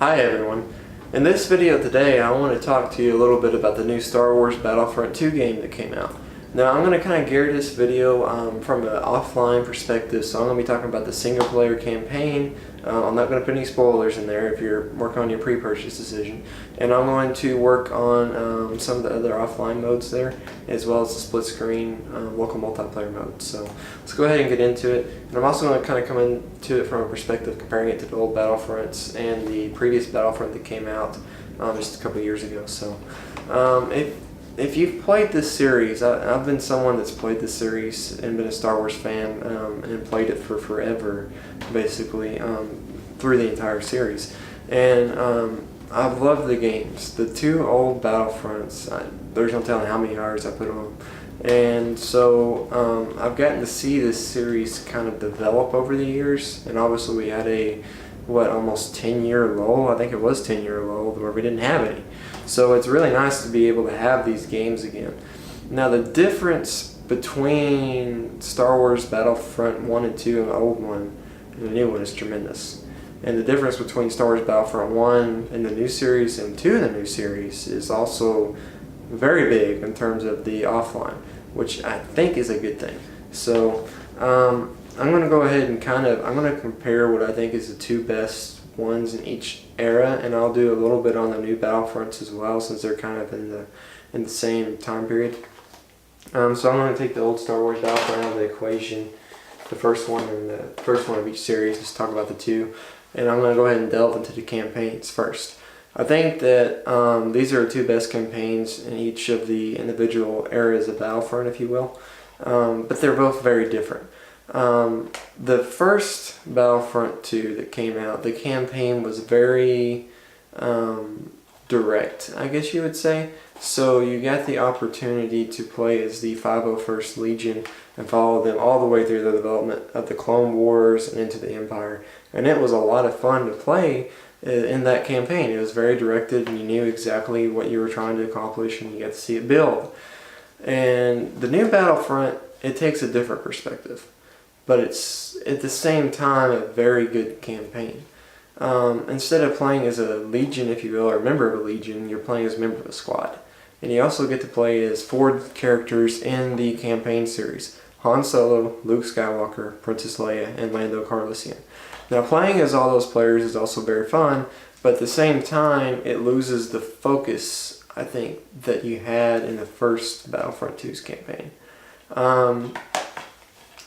Hi everyone. In this video today I want to talk to you a little bit about the new Star Wars Battlefront 2 game that came out. Now I'm going to kind of gear this video from an offline perspective, so I'm going to be talking about the single player campaign. I'm not going to put any spoilers in there if you're working on your pre-purchase decision. And I'm going to work on some of the other offline modes there, as well as the split screen local multiplayer mode. So let's go ahead and get into it. And I'm also going to kind of come into it from a perspective comparing it to the old Battlefronts and the previous Battlefront that came out just a couple years ago. So if you've played this series, I've been someone that's played this series and been a Star Wars fan and played it for forever, basically, through the entire series. And I've loved the games. The two old Battlefronts, there's no telling how many hours I put on them. And so I've gotten to see this series kind of develop over the years, and obviously we had a almost 10-year lull. I think it was 10-year lull where we didn't have any. So it's really nice to be able to have these games again. Now the difference between Star Wars Battlefront 1 and 2 and the old one and the new one is tremendous. And the difference between Star Wars Battlefront 1 and the new series and 2 in the new series is also very big in terms of the offline, which I think is a good thing. So I'm going to go ahead and I'm going to compare what I think is the two best ones in each era, and I'll do a little bit on the new Battlefronts as well, since they're kind of in the same time period. So I'm going to take the old Star Wars Battlefront out of the equation, the first one of each series. Let's talk about the two, and I'm going to go ahead and delve into the campaigns first. I think that these are the two best campaigns in each of the individual eras of Battlefront, if you will, but they're both very different. The first Battlefront 2 that came out, the campaign was very direct, I guess you would say. So you got the opportunity to play as the 501st Legion and follow them all the way through the development of the Clone Wars and into the Empire. And it was a lot of fun to play in that campaign. It was very directed, and you knew exactly what you were trying to accomplish, and you got to see it build. And the new Battlefront, it takes a different perspective, but it's at the same time a very good campaign. Instead of playing as a Legion, if you will, or a member of a Legion, you're playing as a member of a squad. And you also get to play as 4 characters in the campaign series: Han Solo, Luke Skywalker, Princess Leia, and Lando Calrissian. Now playing as all those players is also very fun, but at the same time it loses the focus, I think, that you had in the first Battlefront 2's campaign.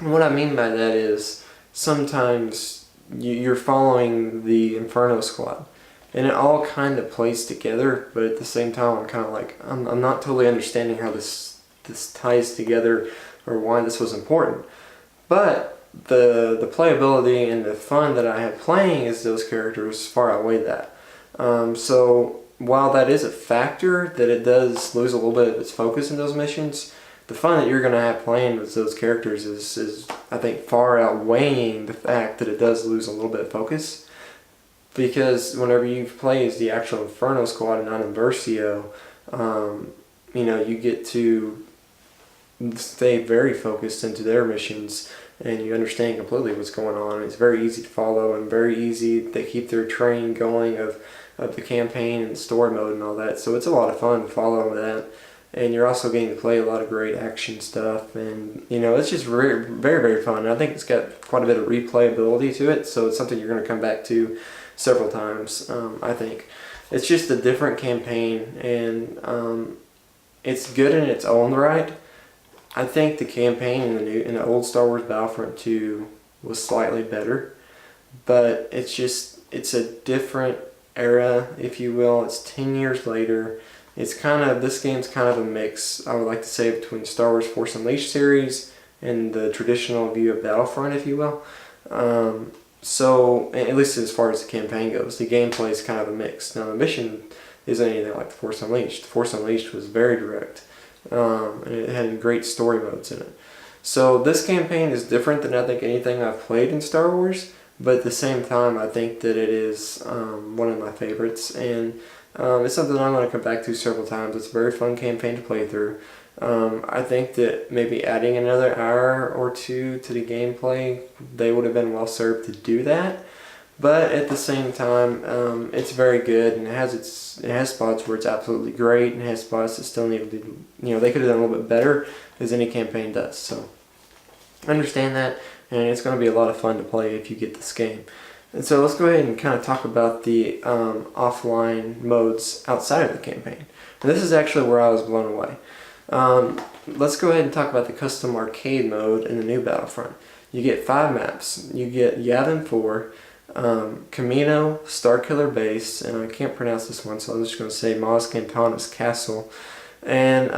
What I mean by that is sometimes you're following the Inferno Squad, and it all kind of plays together, but at the same time I'm kind of like, I'm not totally understanding how this ties together or why this was important. But the playability and the fun that I had playing as those characters far outweigh that. So while that is a factor that it does lose a little bit of its focus in those missions, the fun that you're going to have playing with those characters is I think far outweighing the fact that it does lose a little bit of focus. Because whenever you play as the actual Inferno Squad and not in Versio, you get to stay very focused into their missions, and you understand completely what's going on. It's very easy to follow and very easy. They keep their train going of the campaign and story mode and all that. So it's a lot of fun to follow that. And you're also getting to play a lot of great action stuff, and it's just very, very, very fun. And I think it's got quite a bit of replayability to it, so it's something you're going to come back to several times. I think it's just a different campaign, and it's good in its own right. I think the campaign in the old Star Wars Battlefront 2 was slightly better, but it's a different era, if you will. It's 10 years later. This game's kind of a mix, I would like to say, between Star Wars Force Unleashed series and the traditional view of Battlefront, if you will. So, at least as far as the campaign goes, the gameplay is kind of a mix. Now, the mission isn't anything like the Force Unleashed. The Force Unleashed was very direct, and it had great story modes in it. So, this campaign is different than I think anything I've played in Star Wars, but at the same time, I think that it is one of my favorites, and it's something I'm going to come back to several times. It's a very fun campaign to play through. I think that maybe adding another hour or two to the gameplay, they would have been well served to do that. But at the same time, it's very good, and it has spots where it's absolutely great, and it has spots that still need to be, they could have done a little bit better, as any campaign does. So I understand that, and it's going to be a lot of fun to play if you get this game. And so let's go ahead and kind of talk about the offline modes outside of the campaign. And this is actually where I was blown away. Let's go ahead and talk about the custom arcade mode in the new Battlefront. You get 5 maps. You get Yavin 4, Camino, Starkiller Base, and I can't pronounce this one, so I'm just going to say Maz Kanata's Castle. And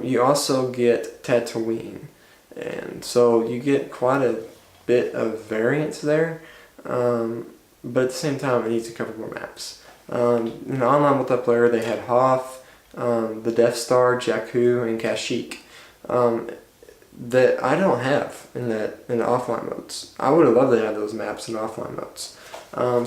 you also get Tatooine. And so you get quite a bit of variance there. But at the same time, it needs a couple more maps. In the online multiplayer, they had Hoth, the Death Star, Jakku, and Kashyyyk. That I don't have in the offline modes. I would have loved to have those maps in the offline modes.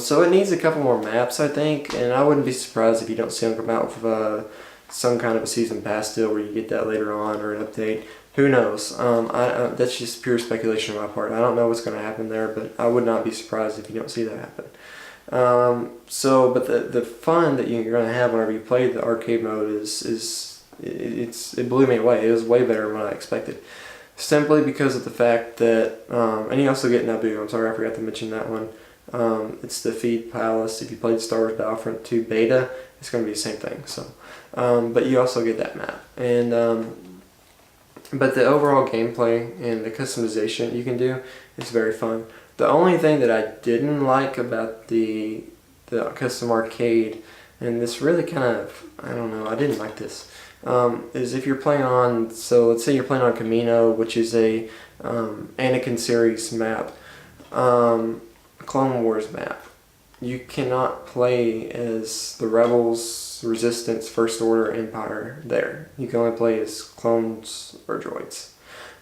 So it needs a couple more maps, I think, and I wouldn't be surprised if you don't see them come out with some kind of a season pass deal where you get that later on, or an update. Who knows? That's just pure speculation on my part. I don't know what's going to happen there, but I would not be surprised if you don't see that happen. But the fun that you're going to have whenever you play the arcade mode it blew me away. It was way better than what I expected. Simply because of the fact that, and you also get Naboo. I'm sorry, I forgot to mention that one. It's the Feed Palace. If you played Star Wars Battlefront 2 beta, it's going to be the same thing. So, but you also get that map. And but the overall gameplay and the customization you can do is very fun. The only thing that I didn't like about the custom arcade, and this really kind of, I don't know, I didn't like this, is if you're playing on, so let's say you're playing on Camino, which is a Anakin series map, Clone Wars map. You cannot play as the Rebels, Resistance, First Order, Empire there. You can only play as clones or droids.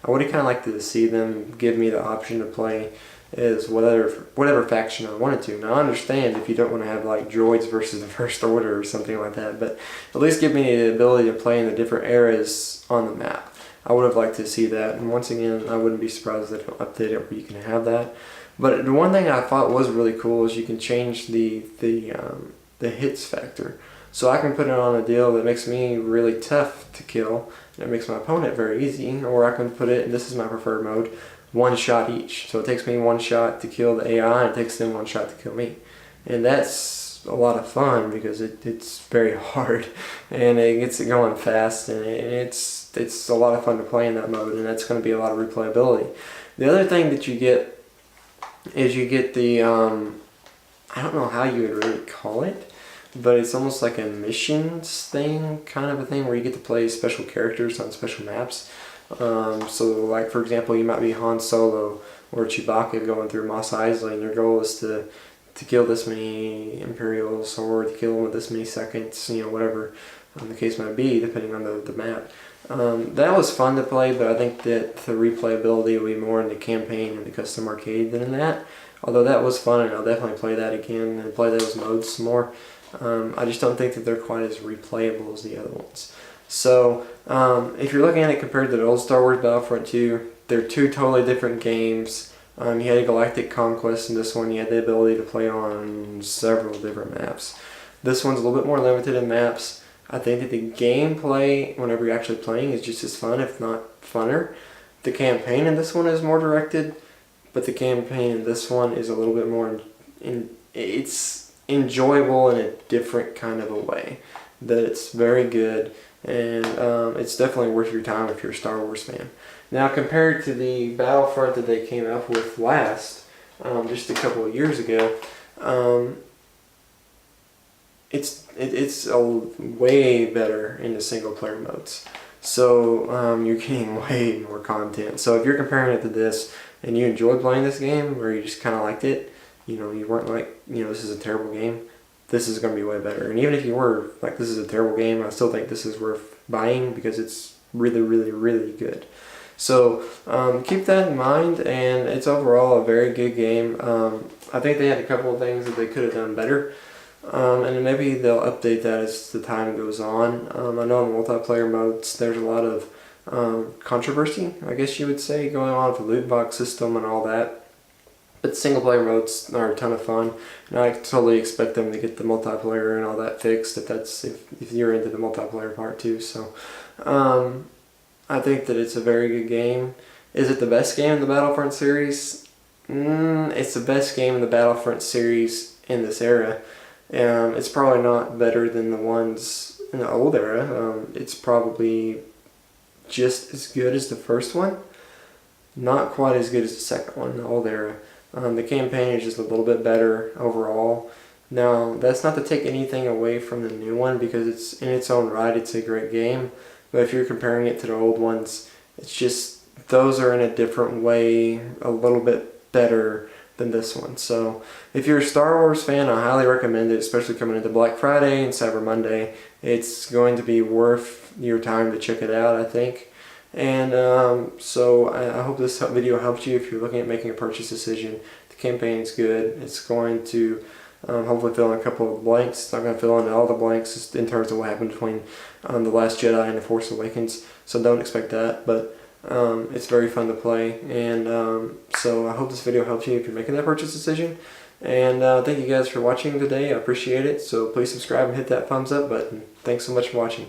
I would have kind of liked to see them give me the option to play as whatever faction I wanted to. Now I understand if you don't want to have like droids versus the First Order or something like that, but at least give me the ability to play in the different eras on the map. I would have liked to see that, and once again, I wouldn't be surprised if they don't update it where you can have that. But the one thing I thought was really cool is you can change the hits factor. So I can put it on a deal that makes me really tough to kill, and it makes my opponent very easy, or I can put it, and this is my preferred mode, 1 shot each. So it takes me 1 shot to kill the AI, and it takes them 1 shot to kill me. And that's a lot of fun because it's very hard, and it gets it going fast, and it's a lot of fun to play in that mode, and that's going to be a lot of replayability. The other thing that you get is you get the, I don't know how you would really call it, but it's almost like a missions thing, kind of a thing, where you get to play special characters on special maps. So like, for example, you might be Han Solo or Chewbacca going through Mos Eisley, and your goal is to kill this many Imperials, or to kill them with this many seconds, whatever the case might be, depending on the map. That was fun to play, but I think that the replayability will be more in the campaign and the custom arcade than in that. Although that was fun, and I'll definitely play that again and play those modes some more. I just don't think that they're quite as replayable as the other ones. So if you're looking at it compared to the old Star Wars Battlefront 2, they're 2 totally different games. You had a Galactic Conquest, and this one you had the ability to play on several different maps. This one's a little bit more limited in maps. I think that the gameplay, whenever you're actually playing, is just as fun, if not funner. The campaign in this one is more directed, but the campaign in this one is a little bit more, it's enjoyable in a different kind of a way. That it's very good, and it's definitely worth your time if you're a Star Wars fan. Now, compared to the Battlefront that they came up with last, just a couple of years ago, it's a way better in the single player modes. So you're getting way more content. So if you're comparing it to this and you enjoyed playing this game, or you just kind of liked it, you weren't like, this is a terrible game, this is going to be way better. And even if you were like, this is a terrible game, I still think this is worth buying because it's really, really, really good. So keep that in mind, and it's overall a very good game. I think they had a couple of things that they could have done better. And maybe they'll update that as the time goes on. I know in multiplayer modes there's a lot of controversy, I guess you would say, going on with the loot box system and all that. But single player modes are a ton of fun, and I totally expect them to get the multiplayer and all that fixed if you're into the multiplayer part too. So I think that it's a very good game. Is it the best game in the Battlefront series? It's the best game in the Battlefront series in this era. It's probably not better than the ones in the old era. It's probably just as good as the first one. Not quite as good as the second one in the old era. The campaign is just a little bit better overall. Now, that's not to take anything away from the new one, because it's in its own right, it's a great game. But if you're comparing it to the old ones, it's just those are in a different way a little bit better than this one. So if you're a Star Wars fan, I highly recommend it, especially coming into Black Friday and Cyber Monday. It's going to be worth your time to check it out, I think. And so I hope this video helps you if you're looking at making a purchase decision. The campaign's good. It's going to hopefully fill in a couple of blanks. It's not going to fill in all the blanks in terms of what happened between The Last Jedi and The Force Awakens, so don't expect that, but it's very fun to play. And so I hope this video helps you if you're making that purchase decision. And thank you guys for watching today. I appreciate it. So please subscribe and hit that thumbs up button. Thanks so much for watching.